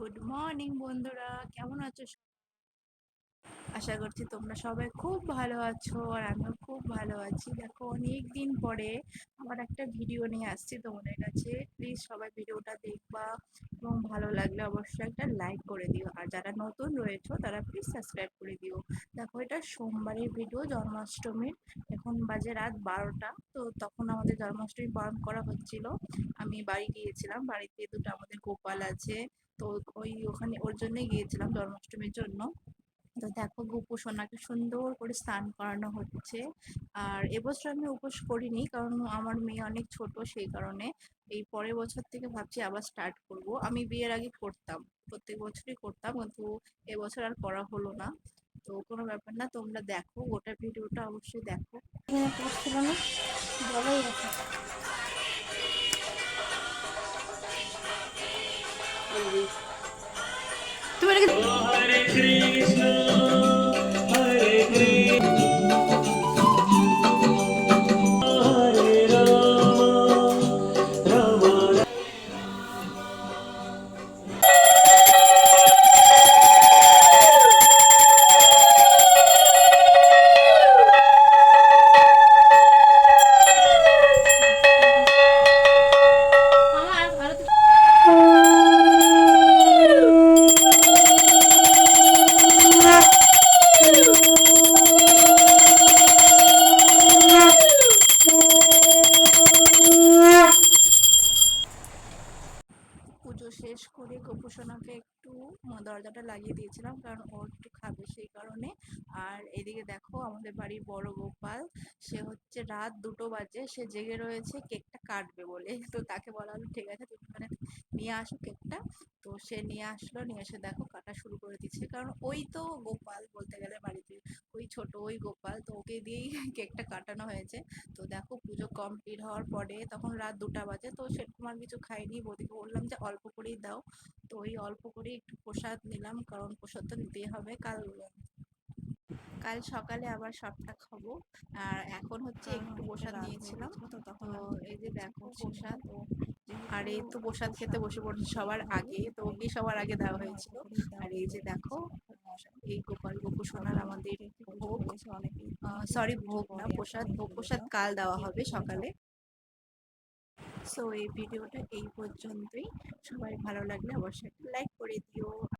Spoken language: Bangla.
গুড মর্নিং বন্ধুরা, কেমন আছো? আশা করছি তোমরা সবাই খুব ভালো আছো আর আমিও খুব ভালো আছি। দেখো, অনেক দিন পরে আমার একটা ভিডিও নিয়ে আসছি তোমাদের কাছে। প্লিজ সবাই ভিডিওটা দেখবা এবং ভালো লাগলে অবশ্যই একটা লাইক করে দিও, আর যারা নতুন রয়েছো তারা প্লিজ সাবস্ক্রাইব করে দিও। দেখো, এটা সোমবারের ভিডিও, জন্মাষ্টমীর। এখন বাজে রাত 12টা। তো তখন আমাদের জন্মাষ্টমী পালন করা হচ্ছিল। আমি বাড়ি গিয়েছিলাম, বাড়িতে দুটো আমাদের গোপাল আছে। তো ওখানে ওর জন্যই গিয়েছিলাম, জন্মাষ্টমীর জন্য। তো দেখো, গোপু সোনাকে সুন্দর করে স্নান করানো হচ্ছে। আর এবছর আমি উপোস করিনি, কারণ আমার মেয়ে অনেক ছোট, সেই কারণে এই পরের বছর থেকে ভাবছি আবার স্টার্ট করব। আমি বিয়ের আগে করতাম, প্রত্যেক বছরই করতাম, কিন্তু এবছর আর করা হলো না। তো কোনো ব্যাপার না, তোমরা দেখো, গোটা ভিডিওটা অবশ্যই দেখো। করছিল না, বলাই আছে। তুমি হরে কৃষ্ণ হরে কৃষ্ণ হরে রাম রাম রাম। আমার ভারত পুজো শেষ করে গোপুসোনাকে একটু দরজাটা লাগিয়ে দিয়েছিলাম, কারণ ও একটু খাবে সেই কারণে। আর এদিকে দেখো, আমাদের বাড়ির বড় গোপাল, সে হচ্ছে রাত 2টো বাজে, সে জেগে রয়েছে কেকটা কাটবে বলে। তো তাকে বলা হলো, ঠিক আছে তুমি মানে নিয়ে আসো কেকটা। তো সে নিয়ে আসলো, নিয়ে এসে দেখো কাটা শুরু করে দিচ্ছে, কারণ ওই তো গোপাল বলতে গেলে বাড়িতে, ওই ছোট ওই গোপাল, তো ওকে দিয়েই কেকটা কাটানো হয়েছে। তো দেখো, পুজো কমপ্লিট হওয়ার পরে তখন রাত 2টা বাজে, তো সেরকম আর কিছু খাইনি। বৌদিকে বললাম যে অল্প করেই দাও। তো ওই অল্প করেই একটু প্রসাদ নিলাম, কারণ প্রসাদ তো নিতেই হবে। কাল কাল সকালে আবার সবটা খাবো। আর এখন হচ্ছে একটু অনেকটা প্রসাদ রাত হয়ে নিয়েছিলাম। গেছিল, তো তো তখন আর খেতে এই যে ইচ্ছে দেখো করছিল না। প্রসাদ। আর যেহেতু এই তো প্রসাদ খেতে বসে পড়েছে সবার সেইভাবে আগে, তো তাই ওকে সবার আগে দেওয়া আমি অল্প হয়েছিল। করেই দেওয়া আর এই যে হয়ে দেখো, গেছে প্রসাদ। এই গোপাল গোপু সোনার সবাই আমাদের দেখে বুঝে ভোগ, পড়েছে, অনেকেই সরি পুজো ভোগ না, পরে প্রসাদ। এখনই ভোগ বলে প্রসাদ দাও কাল দেওয়া কে হবে কি করেছে। সকালে। সো এই ভিডিওটা এই পর্যন্তই। সবাই ভালো লাগলে অবশ্যই লাইক করে দিও।